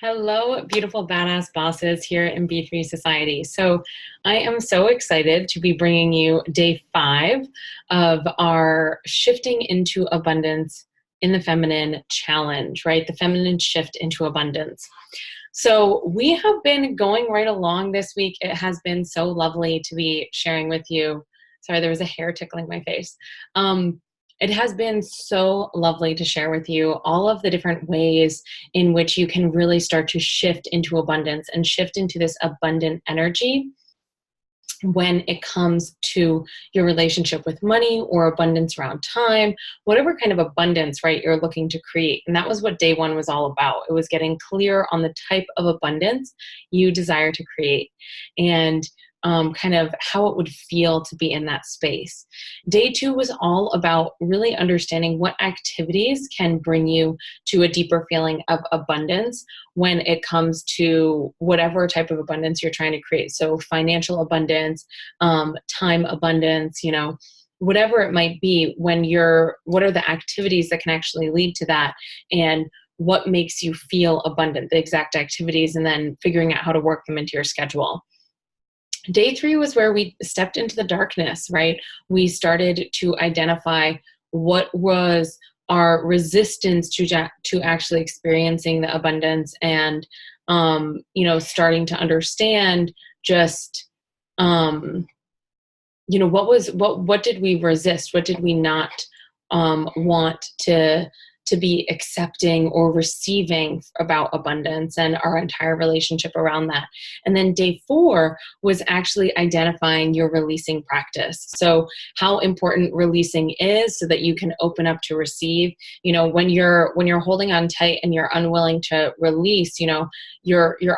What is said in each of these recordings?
Hello, beautiful badass bosses here in B3 Society. So, I am so excited to be bringing you day 5 of our Shifting into Abundance in the Feminine challenge, right? The feminine shift into abundance. So, we have been going right along this week. It has been so lovely to be sharing with you. Sorry, there was a hair tickling my face. It has been so lovely to share with you all of the different ways in which you can really start to shift into abundance and shift into this abundant energy when it comes to your relationship with money or abundance around time, whatever kind of abundance, right, you're looking to create. And that was what day 1 was all about. It was getting clear on the type of abundance you desire to create and kind of how it would feel to be in that space. Day 2 was all about really understanding what activities can bring you to a deeper feeling of abundance when it comes to whatever type of abundance you're trying to create. So financial abundance, time abundance, whatever it might be, what are the activities that can actually lead to that, and what makes you feel abundant, the exact activities, and then figuring out how to work them into your schedule. Day 3 was where we stepped into the darkness, right? We started to identify what was our resistance to actually experiencing the abundance, and starting to understand just what did we resist, what did we not want to be accepting or receiving about abundance, and our entire relationship around that. And then day 4 was actually identifying your releasing practice. So how important releasing is so that you can open up to receive. When you're holding on tight and you're unwilling to release, you're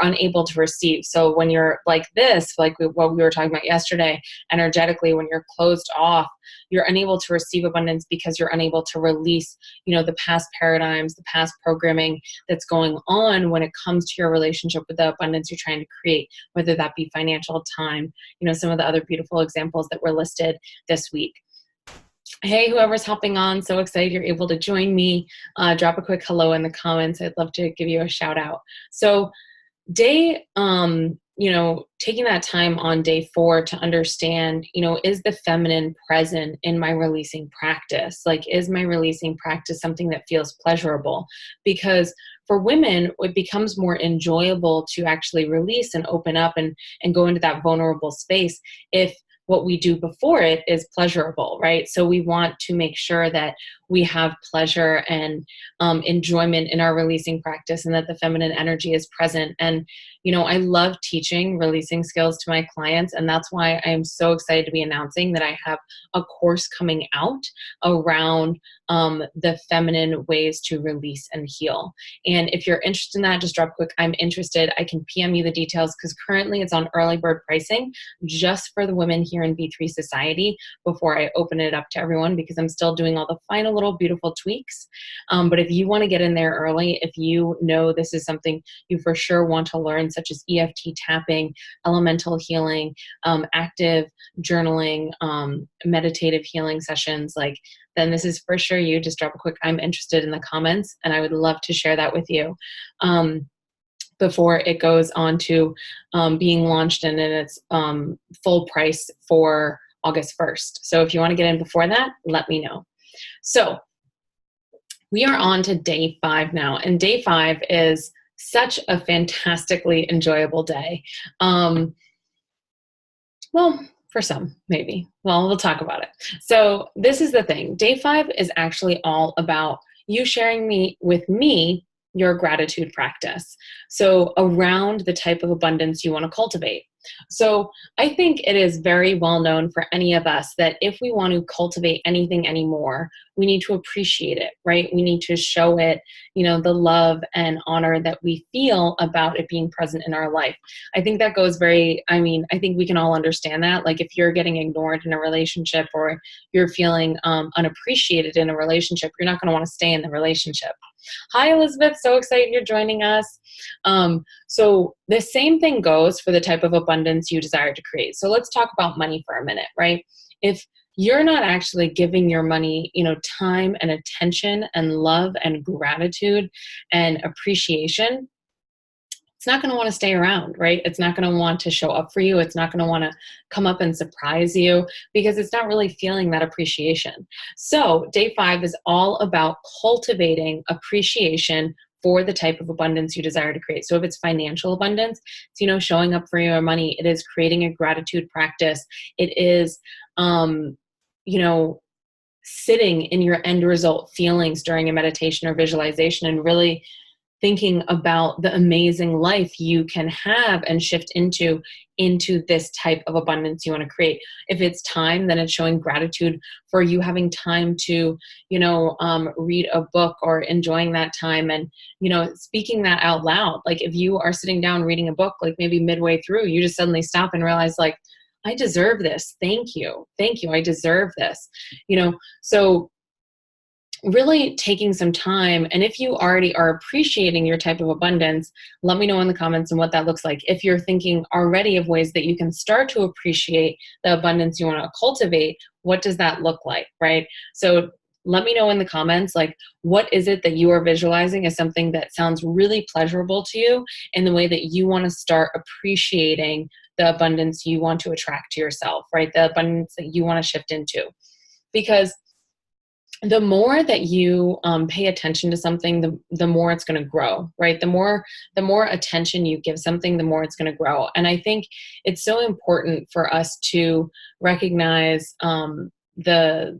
unable to receive. So when you're like this, like what we were talking about yesterday, energetically, when you're closed off, you're unable to receive abundance because you're unable to release, the past paradigms, the past programming that's going on when it comes to your relationship with the abundance you're trying to create, whether that be financial, time, some of the other beautiful examples that were listed this week. Hey, whoever's hopping on, so excited you're able to join me. Drop a quick hello in the comments. I'd love to give you a shout out. So taking that time on day 4 to understand, is the feminine present in my releasing practice? Like, is my releasing practice something that feels pleasurable? Because for women, it becomes more enjoyable to actually release and open up and go into that vulnerable space if what we do before it is pleasurable, right? So we want to make sure that we have pleasure and enjoyment in our releasing practice, and that the feminine energy is present. And, I love teaching releasing skills to my clients. And that's why I am so excited to be announcing that I have a course coming out around the feminine ways to release and heal. And if you're interested in that, just drop a quick "I'm interested." I can PM you the details, because currently it's on early bird pricing just for the women here in B3 Society before I open it up to everyone, because I'm still doing all the final little beautiful tweaks. But if you want to get in there early, if you know this is something you for sure want to learn, such as EFT tapping, elemental healing, active journaling, meditative healing sessions, then this is for sure you. Just drop a quick "I'm interested" in the comments, and I would love to share that with you before it goes on to being launched and in its full price for August 1st. So if you want to get in before that, let me know. So we are on to day 5 now, and day 5 is such a fantastically enjoyable day. Well, for some, maybe. Well, we'll talk about it. So this is the thing. Day 5 is actually all about you sharing with me your gratitude practice. So around the type of abundance you want to cultivate. So I think it is very well known for any of us that if we want to cultivate anything anymore, we need to appreciate it, right? We need to show it, the love and honor that we feel about it being present in our life. I think that goes I think we can all understand that. Like, if you're getting ignored in a relationship, or you're feeling unappreciated in a relationship, you're not going to want to stay in the relationship. Hi, Elizabeth. So excited you're joining us. So the same thing goes for the type of abundance you desire to create. So let's talk about money for a minute, right? If you're not actually giving your money, time and attention and love and gratitude and appreciation, it's not going to want to stay around, right? It's not going to want to show up for you. It's not going to want to come up and surprise you because it's not really feeling that appreciation. So day 5 is all about cultivating appreciation for the type of abundance you desire to create. So if it's financial abundance, it's, showing up for your money. It is creating a gratitude practice. It is, you know, sitting in your end result feelings during a meditation or visualization and really thinking about the amazing life you can have and shift into this type of abundance you want to create. If it's time, then it's showing gratitude for you having time to, read a book or enjoying that time and, speaking that out loud. Like if you are sitting down reading a book, like maybe midway through, you just suddenly stop and realize like, I deserve this. Thank you. Thank you. I deserve this. So really taking some time. And if you already are appreciating your type of abundance, let me know in the comments and what that looks like. If you're thinking already of ways that you can start to appreciate the abundance you want to cultivate, what does that look like, right? So let me know in the comments, like, what is it that you are visualizing as something that sounds really pleasurable to you in the way that you want to start appreciating the abundance you want to attract to yourself, right? The abundance that you want to shift into. Because the more that you pay attention to something, the more it's going to grow, right? The more attention you give something, the more it's going to grow. And I think it's so important for us to recognize the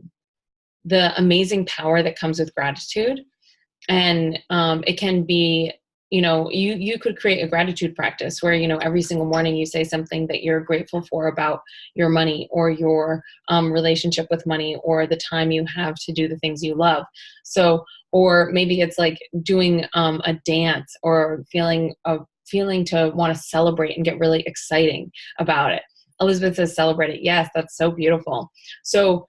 amazing power that comes with gratitude. And it can be, you could create a gratitude practice where, every single morning you say something that you're grateful for about your money or your relationship with money or the time you have to do the things you love. So, or maybe it's like doing a dance or feeling to want to celebrate and get really exciting about it. Elizabeth says celebrate it. Yes, that's so beautiful. So,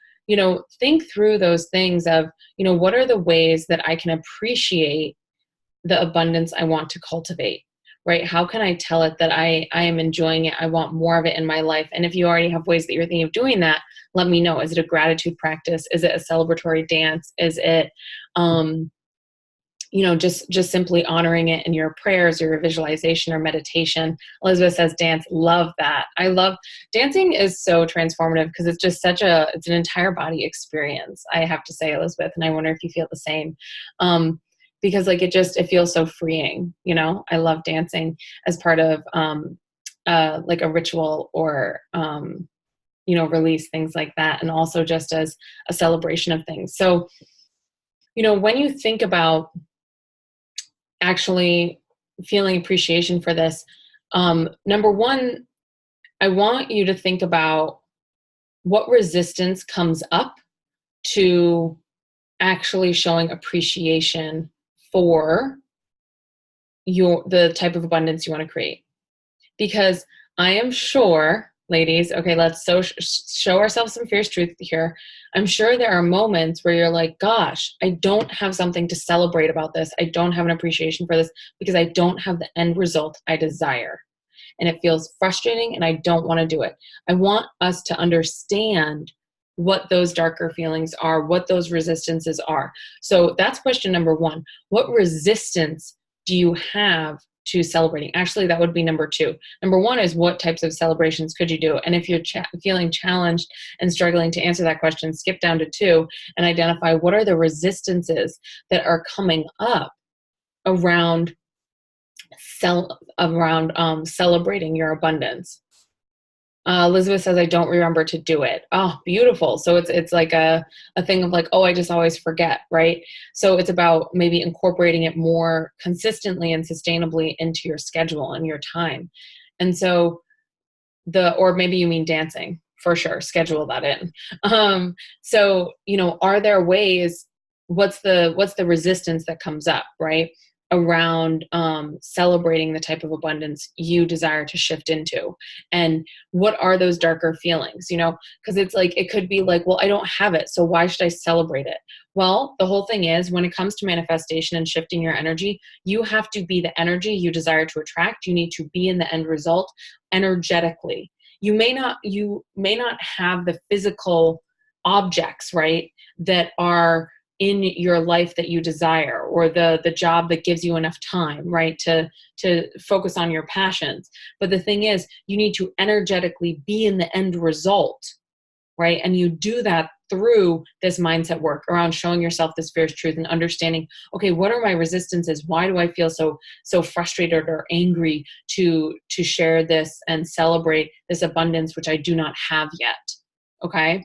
think through those things of, what are the ways that I can appreciate the abundance I want to cultivate, right? How can I tell it that I am enjoying it? I want more of it in my life. And if you already have ways that you're thinking of doing that, let me know. Is it a gratitude practice? Is it a celebratory dance? Is it, just simply honoring it in your prayers or your visualization or meditation? Elizabeth says dance. Love that. I love dancing is so transformative because it's just it's an entire body experience, I have to say, Elizabeth. And I wonder if you feel the same. Because like it feels so freeing, I love dancing as part of like a ritual or release, things like that, and also just as a celebration of things. So when you think about actually feeling appreciation for this, number one, I want you to think about what resistance comes up to actually showing appreciation for the type of abundance you want to create. Because I am sure, ladies, okay, let's show ourselves some fierce truth here. I'm sure there are moments where you're like, gosh, I don't have something to celebrate about this. I don't have an appreciation for this because I don't have the end result I desire. And it feels frustrating and I don't want to do it. I want us to understand what those darker feelings are, what those resistances are. So that's question number one. What resistance do you have to celebrating? Actually, that would be number 2. Number 1 is what types of celebrations could you do? And if you're feeling challenged and struggling to answer that question, skip down to 2 and identify what are the resistances that are coming up around celebrating your abundance. Elizabeth says, I don't remember to do it. Oh, beautiful. So it's like a thing of like, oh, I just always forget, right? So it's about maybe incorporating it more consistently and sustainably into your schedule and your time. And so or maybe you mean dancing, for sure, schedule that in. So, are there ways, what's the resistance that comes up, right? Around celebrating the type of abundance you desire to shift into, and what are those darker feelings, because it's like, it could be like, well, I don't have it, so why should I celebrate it? Well, the whole thing is, when it comes to manifestation and shifting your energy, you have to be the energy you desire to attract. You need to be in the end result energetically. You may not have the physical objects, right, that are in your life that you desire, or the job that gives you enough time, right, to focus on your passions. But the thing is, you need to energetically be in the end result, right? And you do that through this mindset work around showing yourself this fierce truth and understanding, okay, what are my resistances? Why do I feel so frustrated or angry to share this and celebrate this abundance which I do not have yet? Okay?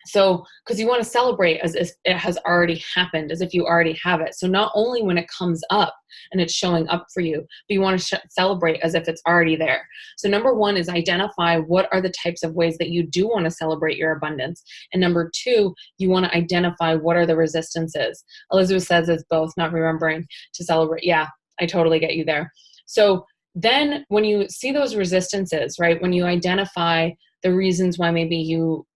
So, because you want to celebrate as if it has already happened, as if you already have it. So not only when it comes up and it's showing up for you, but you want to celebrate as if it's already there. So number one is identify what are the types of ways that you do want to celebrate your abundance. And number two, you want to identify what are the resistances. Elizabeth says it's both, not remembering to celebrate. Yeah, I totally get you there. So then when you see those resistances, right, when you identify the reasons why maybe you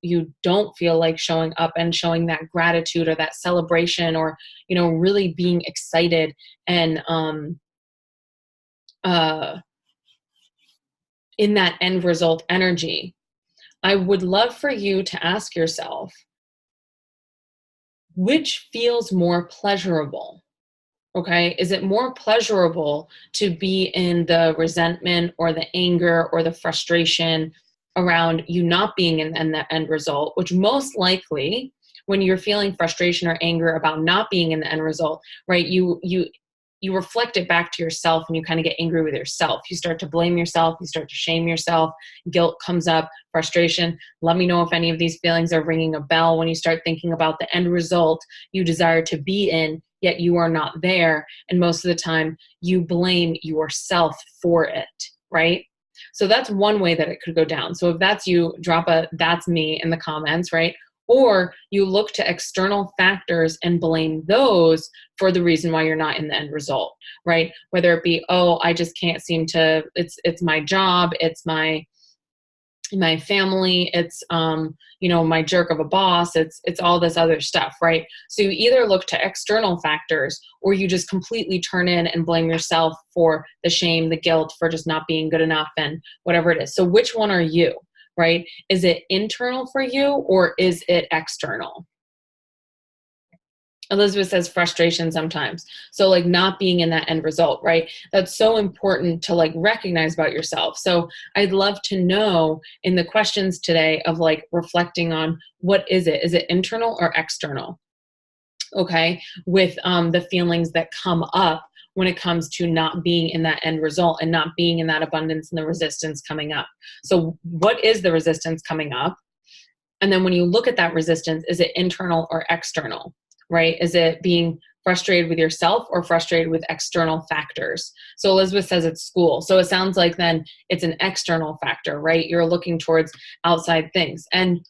don't feel like showing up and showing that gratitude or that celebration, or, you know, really being excited and in that end result energy, I would love for you to ask yourself, which feels more pleasurable? Okay, is it more pleasurable to be in the resentment or the anger or the frustration around you not being in the end result, which most likely when you're feeling frustration or anger about not being in the end result, right, you reflect it back to yourself and you kind of get angry with yourself. You start to blame yourself, you start to shame yourself, guilt comes up, frustration. Let me know if any of these feelings are ringing a bell when you start thinking about the end result you desire to be in, yet you are not there. And most of the time you blame yourself for it, right? So that's one way that it could go down. So if that's you, drop a "that's me" in the comments, right? Or you look to external factors and blame those for the reason why you're not in the end result, right? Whether it be, oh, I just can't seem to, it's my job, it's my family, it's you know, my jerk of a boss, it's all this other stuff, right? So you either look to external factors, or you just completely turn in and blame yourself for the shame, the guilt, for just not being good enough and whatever it is. So which one are you, right? Is it internal for you, or is it external? Elizabeth says frustration sometimes. So like not being in that end result, right? That's so important to like recognize about yourself. So I'd love to know in the questions today of like reflecting on, what is it? Is it internal or external? Okay. With the feelings that come up when it comes to not being in that end result and not being in that abundance and the resistance coming up. So what is the resistance coming up? And then when you look at that resistance, is it internal or external, right? Is it being frustrated with yourself or frustrated with external factors? So Elizabeth says it's school. So it sounds like then it's an external factor, right? You're looking towards outside things. And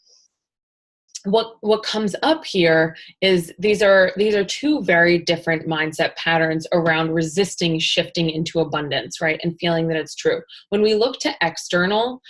what comes up here is these are two very different mindset patterns around resisting shifting into abundance, right? And feeling that it's true. When we look to external,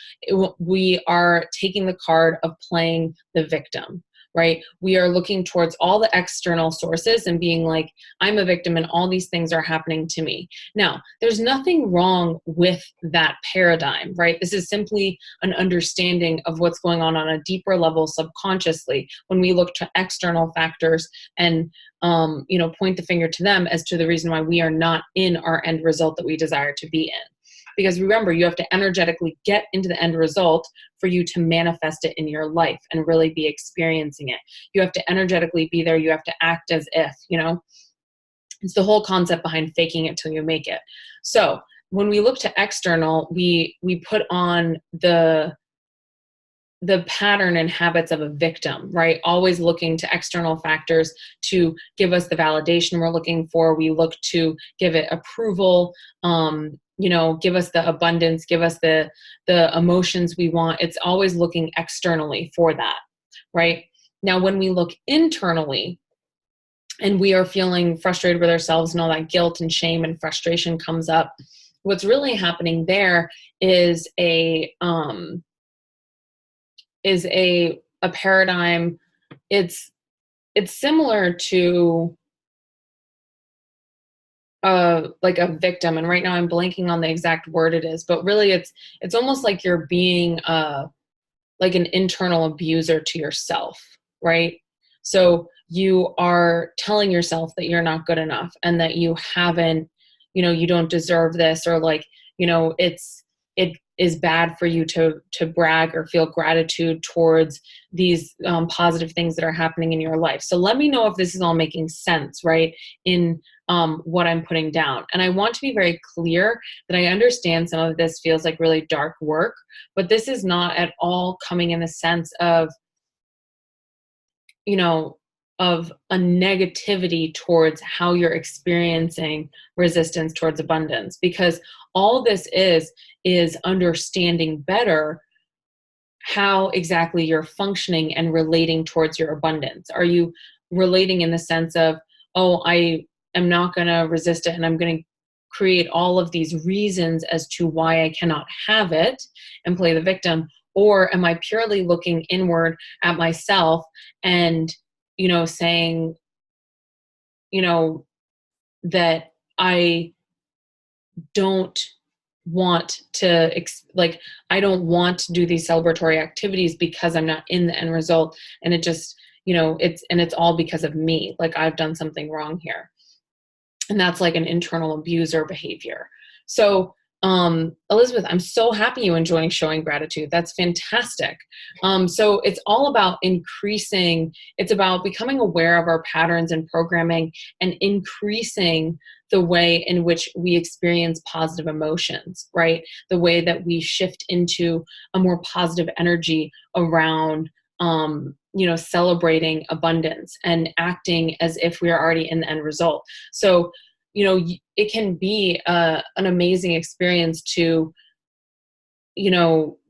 we are taking the card of playing the victim, right? We are looking towards all the external sources and being like, I'm a victim and all these things are happening to me. Now, there's nothing wrong with that paradigm, right? This is simply an understanding of what's going on a deeper level subconsciously when we look to external factors and you know, point the finger to them as to the reason why we are not in our end result that we desire to be in. Because remember, you have to energetically get into the end result for you to manifest it in your life and really be experiencing it. You have to energetically be there. You have to act as if, you know, it's the whole concept behind faking it till you make it. So when we look to external, we put on the pattern and habits of a victim, right? Always looking to external factors to give us the validation we're looking for. We look to give it approval, you know, give us the abundance, give us the emotions we want. It's always looking externally for that, right? Now, when we look internally and we are feeling frustrated with ourselves and all that guilt and shame and frustration comes up, what's really happening there is a paradigm. It's similar to like a victim, and right now I'm blanking on the exact word it is, but really it's almost like you're being like an internal abuser to yourself, right? So you are telling yourself that you're not good enough and that you haven't, you don't deserve this, or like, it is bad for you to brag or feel gratitude towards these positive things that are happening in your life. So let me know if this is all making sense, right? In what I'm putting down. And I want to be very clear that I understand some of this feels like really dark work, but this is not at all coming in the sense of, of a negativity towards how you're experiencing resistance towards abundance, because all this is understanding better how exactly you're functioning and relating towards your abundance. Are you relating in the sense of, oh, I am not going to resist it and I'm going to create all of these reasons as to why I cannot have it and play the victim? Or am I purely looking inward at myself and, saying, that I don't want to I don't want to do these celebratory activities because I'm not in the end result, and it just, it's all because of me, like I've done something wrong here. And that's like an internal abuser behavior. So Elizabeth, I'm so happy you enjoying showing gratitude. That's fantastic. So it's all about it's about becoming aware of our patterns and programming and increasing the way in which we experience positive emotions, right? The way that we shift into a more positive energy around, celebrating abundance and acting as if we are already in the end result. So, it can be an amazing experience to,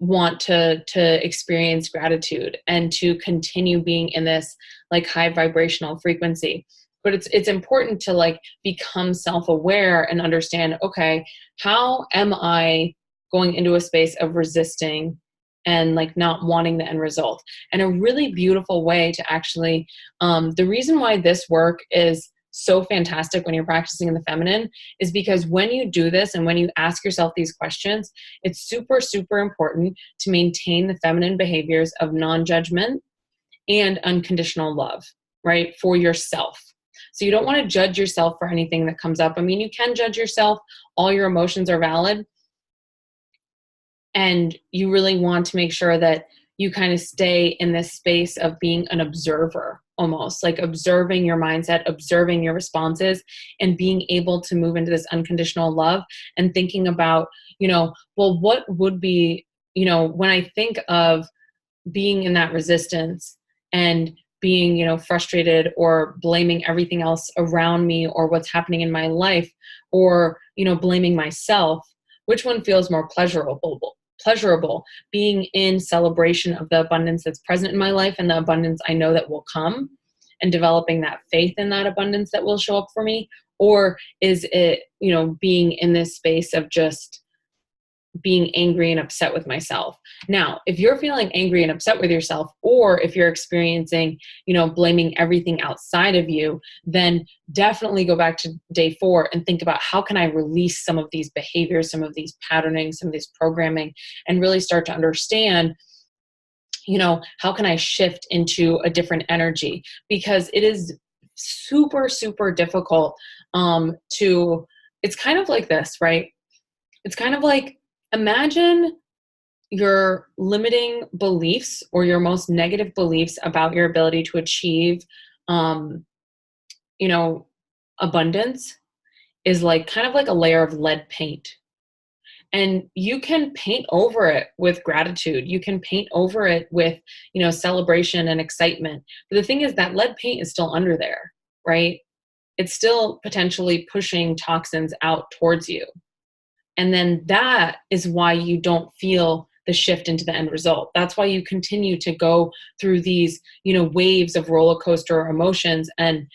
want to experience gratitude and to continue being in this like high vibrational frequency. But it's important to like become self-aware and understand, okay, how am I going into a space of resisting and like not wanting the end result? And a really beautiful way to actually, the reason why this work is so fantastic when you're practicing in the feminine is because when you do this and when you ask yourself these questions, it's super, super important to maintain the feminine behaviors of non-judgment and unconditional love, right? For yourself. So you don't want to judge yourself for anything that comes up. I mean, you can judge yourself. All your emotions are valid. And you really want to make sure that you kind of stay in this space of being an observer, almost like observing your mindset, observing your responses, and being able to move into this unconditional love and thinking about, well, what would be, when I think of being in that resistance and being, frustrated or blaming everything else around me or what's happening in my life, or, blaming myself, which one feels more pleasurable, being in celebration of the abundance that's present in my life and the abundance I know that will come, and developing that faith in that abundance that will show up for me? Or is it, being in this space of just being angry and upset with myself? Now, if you're feeling angry and upset with yourself, or if you're experiencing, blaming everything outside of you, then definitely go back to day 4 and think about, how can I release some of these behaviors, some of these patternings, some of these programming, and really start to understand, how can I shift into a different energy? Because it is super, super difficult it's kind of like this, right? It's kind of like, imagine your limiting beliefs or your most negative beliefs about your ability to achieve, you know, abundance is like kind of like a layer of lead paint. And you can paint over it with gratitude. You can paint over it with, celebration and excitement. But the thing is that lead paint is still under there, right? It's still potentially pushing toxins out towards you. And then that is why you don't feel the shift into the end result. That's why you continue to go through these, waves of roller coaster emotions and,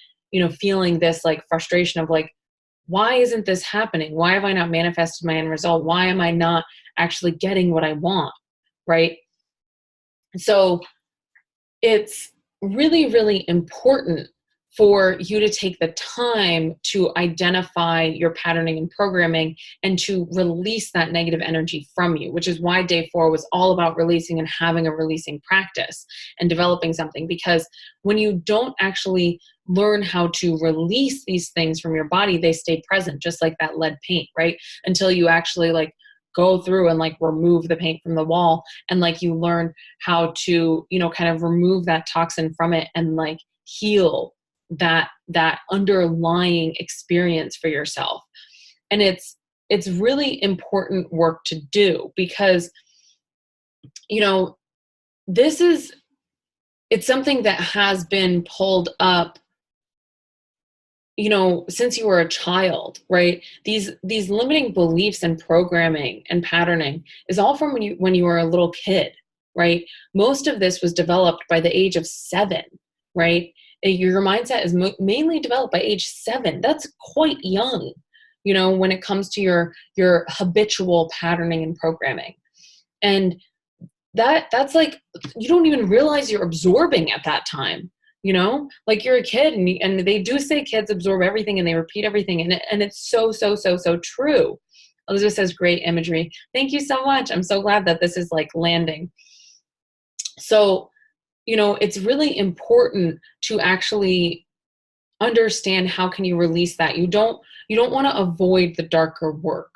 feeling this like frustration of like, why isn't this happening? Why have I not manifested my end result? Why am I not actually getting what I want? Right? So it's really, really important for you to take the time to identify your patterning and programming and to release that negative energy from you, which is why day 4 was all about releasing and having a releasing practice and developing something. Because when you don't actually learn how to release these things from your body, they stay present, just like that lead paint, right? Until you actually like go through and like remove the paint from the wall, and like you learn how to, you know, kind of remove that toxin from it and like heal that underlying experience for yourself. And it's really important work to do, because, you know, it's something that has been pulled up, you know, since you were a child, right? These limiting beliefs and programming and patterning is all from when you were a little kid, right? Most of this was developed by the age of 7, right? Your mindset is mainly developed by age 7. That's quite young, you know, when it comes to your habitual patterning and programming. And that's like, you don't even realize you're absorbing at that time, you know, like you're a kid, and they do say kids absorb everything and they repeat everything. And it's so true. Elizabeth says, great imagery. Thank you so much. I'm so glad that this is like landing. So, you know, it's really important to actually understand how can you release that. You don't want to avoid the darker work.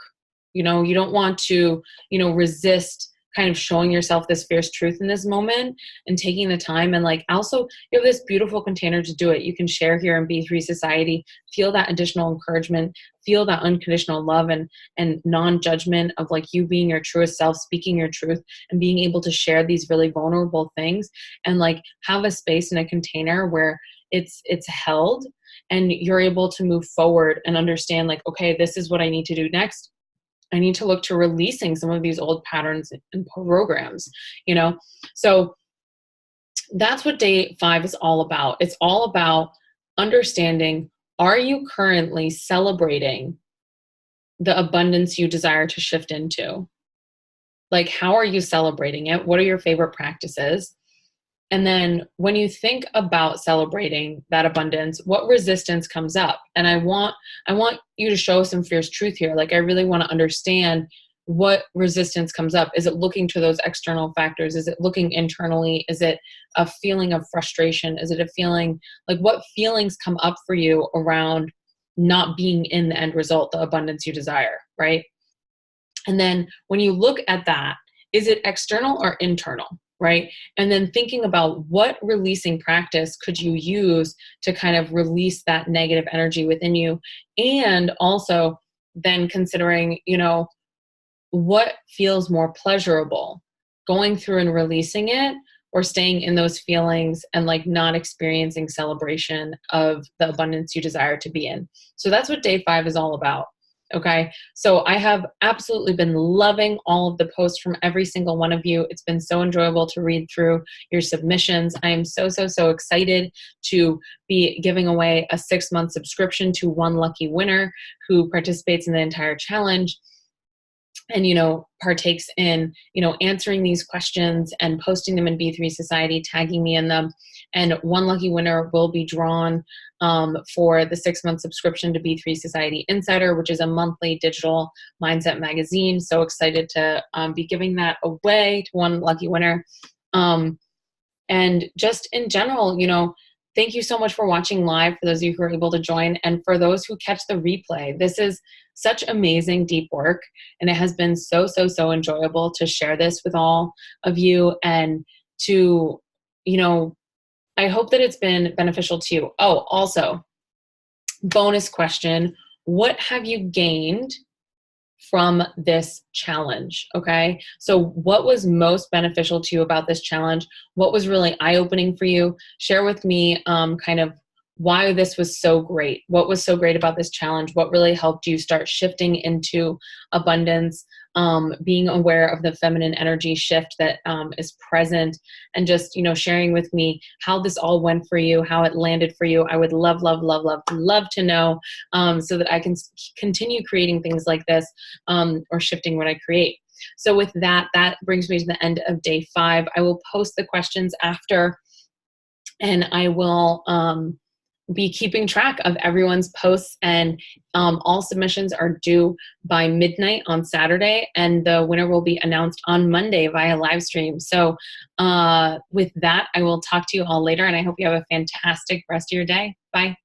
You know, you don't want to, you know, resist kind of showing yourself this fierce truth in this moment and taking the time. And like, also you have this beautiful container to do it. You can share here in B3 Society, feel that additional encouragement, feel that unconditional love and non-judgment of like you being your truest self, speaking your truth, and being able to share these really vulnerable things, and like have a space in a container where it's held and you're able to move forward and understand like, okay, this is what I need to do next. I need to look to releasing some of these old patterns and programs, you know? So that's what day 5 is all about. It's all about understanding, are you currently celebrating the abundance you desire to shift into? Like, how are you celebrating it? What are your favorite practices? And then when you think about celebrating that abundance, what resistance comes up? And I want you to show some fierce truth here. Like, I really want to understand what resistance comes up. Is it looking to those external factors? Is it looking internally? Is it a feeling of frustration? Is it a feeling, like, what feelings come up for you around not being in the end result, the abundance you desire, right? And then when you look at that, is it external or internal? Right? And then thinking about what releasing practice could you use to kind of release that negative energy within you. And also then considering, you know, what feels more pleasurable, going through and releasing it, or staying in those feelings and like not experiencing celebration of the abundance you desire to be in. So that's what day 5 is all about. Okay, so I have absolutely been loving all of the posts from every single one of you. It's been so enjoyable to read through your submissions. I am so excited to be giving away a 6-month subscription to one lucky winner who participates in the entire challenge and, you know, partakes in, you know, answering these questions and posting them in B3 Society, tagging me in them. And one lucky winner will be drawn for the 6-month subscription to B3 Society Insider, which is a monthly digital mindset magazine. So excited to be giving that away to one lucky winner. And just in general, you know, thank you so much for watching live, for those of you who are able to join, and for those who catch the replay. This is such amazing deep work, and it has been so enjoyable to share this with all of you, and to, you know, I hope that it's been beneficial to you. Oh, also, bonus question, what have you gained from this challenge? Okay, so what was most beneficial to you about this challenge? What was really eye-opening for you? Share with me kind of why this was so great. What was so great about this challenge? What really helped you start shifting into abundance, being aware of the feminine energy shift that is present, and just, you know, sharing with me how this all went for you, how it landed for you. I would love to know, so that I can continue creating things like this, or shifting what I create. So with that brings me to the end of day 5. I will post the questions after, and I will be keeping track of everyone's posts, and all submissions are due by midnight on Saturday, and the winner will be announced on Monday via live stream. So with that, I will talk to you all later, and I hope you have a fantastic rest of your day. Bye.